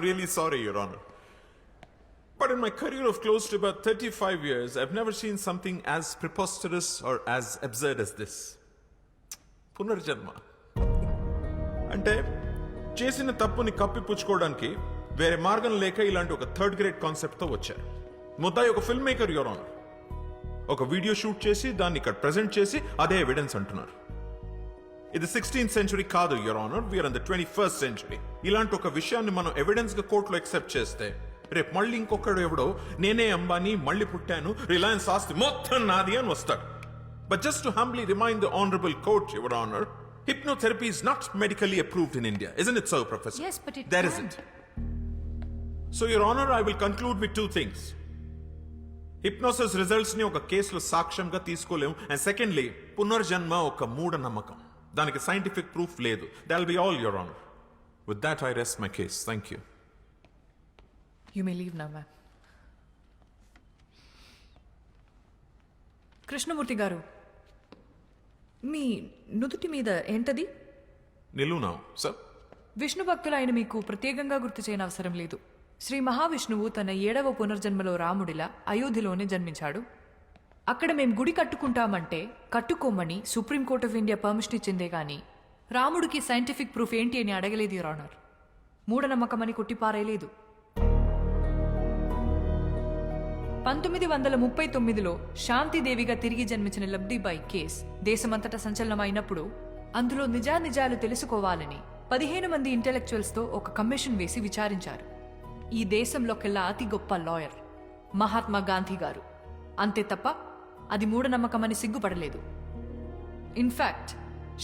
really sorry, Your Honor. But in my career of close to about 35 years, I've never seen something as preposterous or as absurd as this. పునర్జన్మ అంటే చేసిన తప్పుని కప్పిపుచ్చుకోవడానికి వేరే మార్గం లేక ఇలాంటి ఒక థర్డ్ గ్రేడ్ కాన్సెప్ట్తో వచ్చారు. ముద్దాయి ఒక ఫిల్మ్ మేకర్, యువర్ ఆనర్. ఒక వీడియో షూట్ చేసి దాన్ని ఇక్కడ ప్రెజెంట్ చేసి అదే ఎవిడెన్స్ అంటున్నారు. ఇది 16th century కాదు, your honour. We're in the 21st century. ఇలాంటి ఒక విషయాన్ని మనం ఎవిడెన్స్ గా కోర్టులో ఎక్సెప్ట్ చేస్తే రేపు మళ్ళీ ఇంకొకడు ఎవడో నేనే అంబానీ, మళ్ళీ పుట్టాను, రిలయన్స్ ఆస్తి మొత్తం నాది అని వస్తాడు. But just to humbly remind the honourable court, your honour, hypnotherapy is not medically approved in India. Isn't it so, Professor? Yes, but it there can. isn't. So, Your Honor, I will conclude with two things. Hypnosis results ni oka కేసులో సాక్ష్యంగా తీసుకోలేము. And secondly, పునర్జన్మ ఒక మూఢ నమ్మకం. దానికి scientific proof లేదు. That'll be all, Your Honor. With that, I rest my case. Thank you. You may leave now, ma'am. Krishnamurthy గారు, మీ నుదుటి మీద ఏంటది? నిలువునాం, సార్. విష్ణు భక్తులైన మీకు ప్రత్యేకంగా గుర్తు చేయని అవసరం లేదు. శ్రీ మహావిష్ణువు తన 7వ పునర్జన్మలో రాముడిలా అయోధ్యలోనే జన్మించాడు. అక్కడ మేం గుడి కట్టుకుంటామంటే కట్టుకోమని సుప్రీంకోర్ట్ ఆఫ్ ఇండియా పర్మిషన్ ఇచ్చిందే గాని రాముడికి సైంటిఫిక్ ప్రూఫ్ ఏంటి అని అడగలేదు, యువర్ ఆనర్. మూఢనమ్మకమని కొట్టిపారేయలేదు. 1939లో శాంతిదేవిగా తిరిగి జన్మించిన లబ్ధిబాయి కేస్ దేశమంతటా సంచలనమైనప్పుడు అందులో నిజానిజాలు తెలుసుకోవాలని 15 మంది ఇంటెలెక్చువల్స్తో ఒక కమిషన్ వేసి విచారించారు. ఈ దేశంలోకెల్లా అతి గొప్ప లాయర్ మహాత్మా గాంధీ గారు. అంతే తప్ప అది మూఢనమ్మకమని సిగ్గుపడలేదు. ఇన్ఫాక్ట్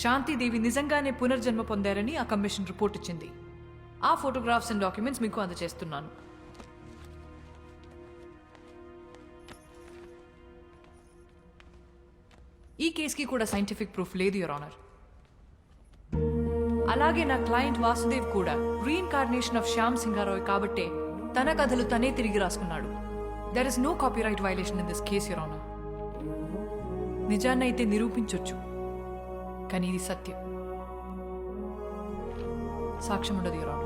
శాంతిదేవి నిజంగానే పునర్జన్మ పొందారని ఆ కమిషన్ రిపోర్ట్ ఇచ్చింది. ఆ ఫోటోగ్రాఫ్స్ అండ్ డాక్యుమెంట్స్ మీకు అందజేస్తున్నాను. ఈ కేసుకి కూడా సైంటిఫిక్ ప్రూఫ్ లేదు, యువర్ ఆనర్. అలాగే నా క్లయింట్ వాసుదేవ్ కూడా రీఇన్కార్నేషన్ ఆఫ్ శ్యామ్ సింగారాయ్ కాబట్టే తన కథలు తనే తిరిగి రాసుకున్నాడు. There is no copyright violation in this case, your honour. నిజాన్నైతే నిరూపించొచ్చు, కానీ ఇది సత్యం. సాక్ష్యం ఉండదు, your honour.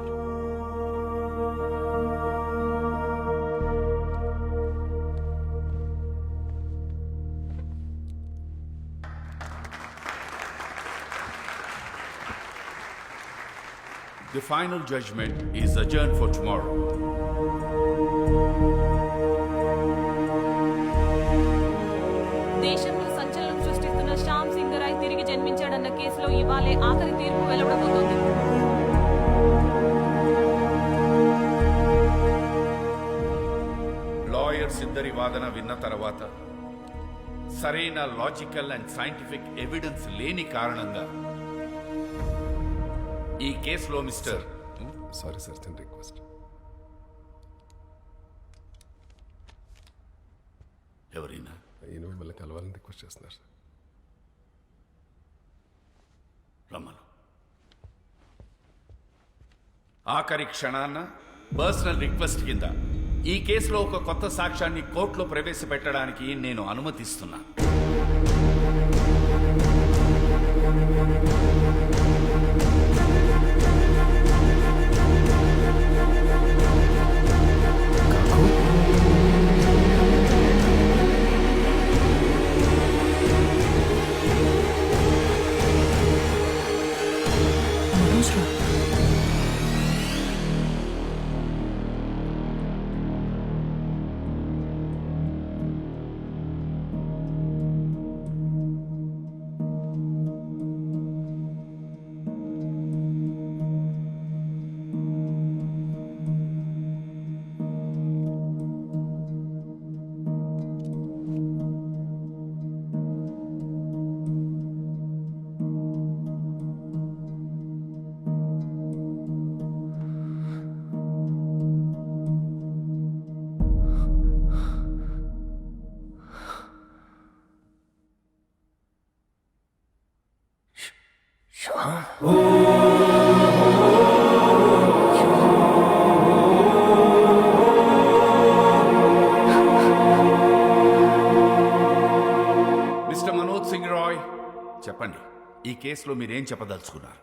The final judgment is adjourned for tomorrow. దేశంలో సంచలనం సృష్టిస్తున్న శ్యామ్ సింగరాయ్ తిరిగి జన్మించాడన్న కేసులో ఇవాళే ఆఖరి తీర్పు వెలువడబోతోంది. లాయర్స్ ఇద్దరి వాదన విన్న తర్వాత సరైన లాజికల్ అండ్ సైంటిఫిక్ ఎవిడెన్స్ లేని కారణంగా ఈ కేసులో మిస్టర్ సారీ సార్, చిన్న రిక్వెస్ట్. ఎవరైనా ఈయన మిమ్మల్ని కలవాలని రిక్వెస్ట్ చేస్తున్నారు సార్. రమ్మను. ఆఖరి క్షణాన్న పర్సనల్ రిక్వెస్ట్ కింద ఈ కేసులో ఒక కొత్త సాక్ష్యాన్ని కోర్టులో ప్రవేశపెట్టడానికి నేను అనుమతిస్తున్నాను. మిస్టర్ మనోజ్ సింగ్ రాయ్, చెప్పండి, ఈ కేసులో మీరేం చెప్పదలుచుకున్నారు?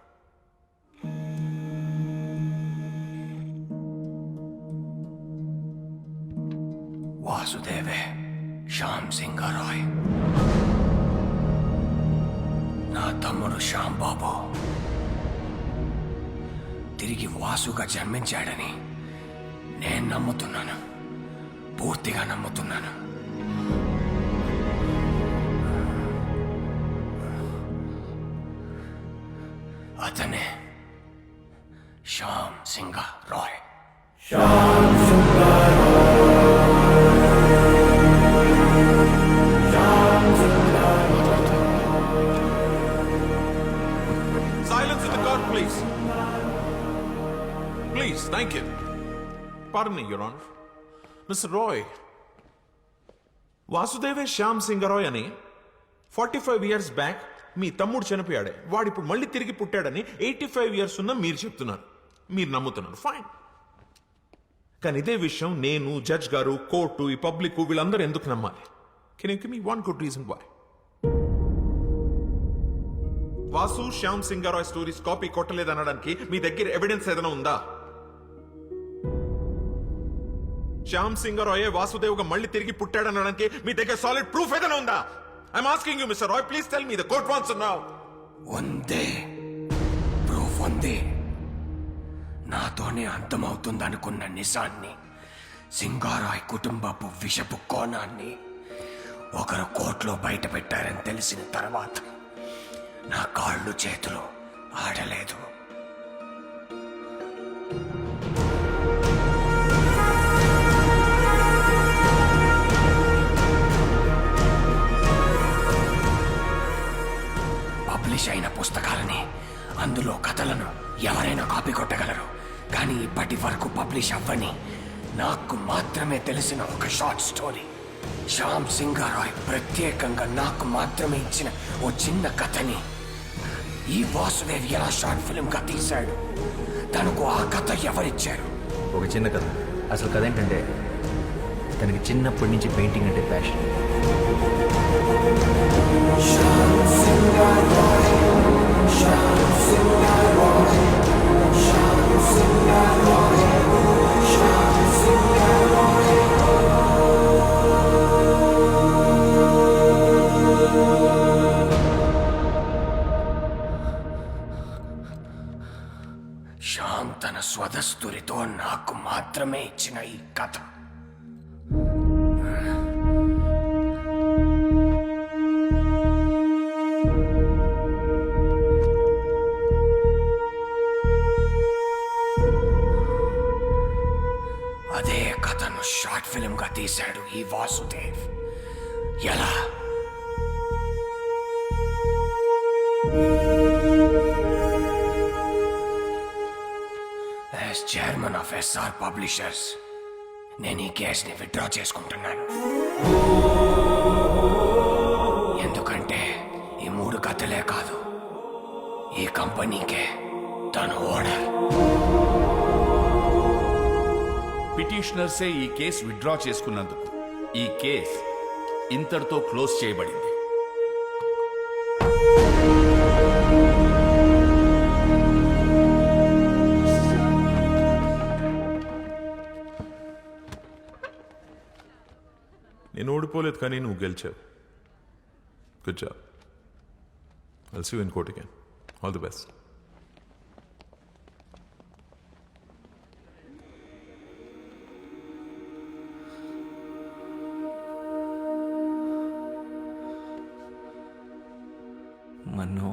వాసుదేవే శ్యామ్ సింగరాయ్. నా తమ్ముడు శ్యామ్ బాబు తిరిగి వాసుగా జన్మించాడని నేను నమ్ముతున్నాను, పూర్తిగా నమ్ముతున్నాను. అతనే Shyam Singha Roy. Silence in the court, please. Please, thank you. Pardon me, Your Honor. Mr. Roy, వాసుదేవే Shyam Singha Roy అని 45 years బ్యాక్ మీ తమ్ముడు చనిపోయాడే, వాడు ఇప్పుడు మళ్ళీ తిరిగి పుట్టాడని 85 years ఉన్న మీరు చెప్తున్నారు, మీరు నమ్ముతున్నారు. ఫైన్. కానీ ఇదే విషయం నేను, జడ్జ్ గారు, కోర్టు, ఈ పబ్లిక్ వీళ్ళందరూ ఎందుకు నమ్మాలి? Can you give me one good reason why? Vasu Shyam Singharoy stories copy కొట్టలేదనడానికి మీ దగ్గర ఎవిడెన్స్ ఏదైనా ఉందా? శ్యామ్ సింగరాయ్ వాసుదేవ్గా మళ్ళీ తిరిగి పుట్టాడనడానికి మీ దగ్గర సాలిడ్ ప్రూఫ్ ఏదైనా ఉందా? I'm asking you mister Roy, please tell me. The court wants to now. ఉంది, ప్రూఫ్ ఉంది. నాతోనే అంతమవుతుందనుకున్న నిజాన్ని, సింగారాయ్ కుటుంబపు విషపు కోణాన్ని ఒకరు కోర్టులో బయట పెట్టారని తెలిసిన తర్వాత నా కాళ్ళు చేతులు ఆడలేదు. పబ్లిష్ అయిన పుస్తకాలని, అందులో కథలను ఎవరైనా కాపీ కొట్టగలరు. కానీ ఇప్పటి వరకు పబ్లిష్ అవ్వని, నాకు మాత్రమే తెలిసిన ఒక షార్ట్ స్టోరీ, శ్యామ్ సింగరాయ్ ప్రత్యేకంగా నాకు మాత్రమే ఇచ్చిన ఓ చిన్న కథని ఈ వాసుదేవ్ ఎలా షార్ట్ ఫిల్మ్ గా తీశాడు. తనకు ఆ కథ ఎవరిచ్చారు? ఒక చిన్న కథ. అసలు కథ ఏంటంటే, తనకి చిన్నప్పటి నుంచి పెయింటింగ్ అంటే ప్యాషన్. శ్యామ్ తన స్వదస్తురితో నాకు మాత్రమే ఇచ్చిన ఈ కథ. అదే కథను షార్ట్ ఫిల్మ్ గా తీశాడు ఈ వాసుదేవ్. ఎలా? As chairman of SR publishers నేను ఈ కేసుని విత్డ్రా చేసుకుంటున్నాను. ఎందుకంటే ఈ 3 కథలే కాదు, ఈ కంపెనీకే తను ఓనర్. పిటిషనర్సే ఈ కేసు విత్డ్రా చేసుకున్నందుకు ఈ కేస్ ఇంతటితో క్లోజ్ చేయబడింది. నేను ఓడిపోలేదు, కానీ నువ్వు గెలిచావు. Good job. I'll see you in court again. All the best. Mannu,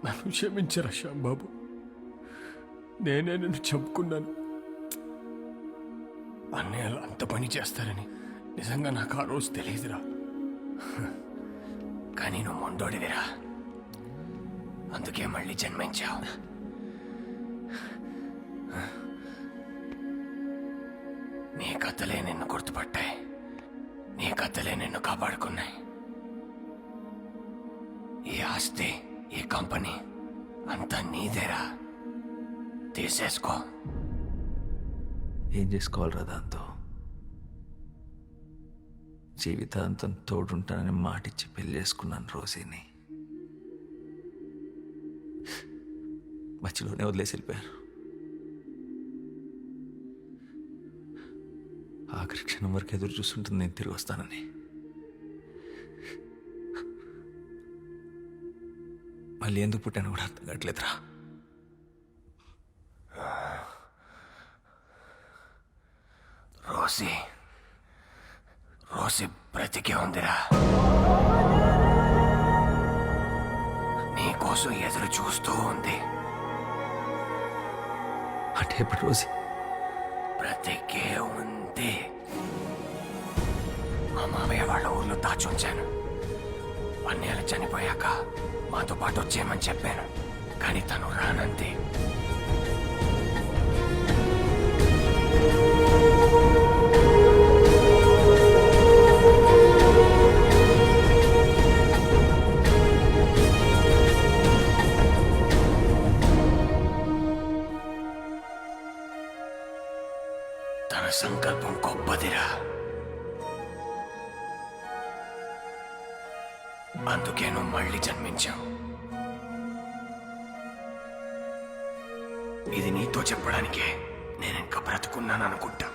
నన్ను క్షమించరా శ్యామ్ బాబు, నేనే నిన్ను చంపుకున్నాను. అన్నయ్యలు అంత పని చేస్తారని నిజంగా నాకు ఆ రోజు తెలియదురా. కానీ నువ్వు మొండోడివిరా, అందుకే మళ్ళీ జన్మించావు. నీ కథలే నిన్ను గుర్తుపట్టాయి, నీ కథలే నిన్ను కాపాడుకున్నాయి. ఈ ఆస్తి, ఈ కంపెనీ అంతా నీదేరా, తీసేసుకో. ఏం చేసుకోవాలరా దాంతో? జీవితాంతం తోడుంటానని మాటిచ్చి పెళ్లి చేసుకున్నాను రోజీని. మధ్యలోనే వదిలేసి వెళ్ళిపోయారు. ఆఖరి క్షణం వరకు ఎదురు చూస్తుంటుంది నేను తిరిగి వస్తానని. మళ్ళీ ఎందుకు పుట్టాను కూడా అర్థం కావట్లేదురా. రోసి రోసి బ్రతికే ఉందిరా. నీకోసం ఎదురు చూస్తూ ఉంది. అంటే ఇప్పుడు రోజు బ్రతికే ఉంది. మా మామయ్య వాళ్ళ ఊర్లో దాచుంచాను. అన్నయ్యలు చనిపోయాక మాతో పాటు వచ్చేయమని చెప్పాను, కానీ తను రానంది. తన సంకల్పం గొప్పదిరా. అందుకే నువ్వు మళ్ళీ జన్మించావు. ఇది నీతో చెప్పడానికే నేను ఇంకా బ్రతుకున్నాను అనుకుంటా.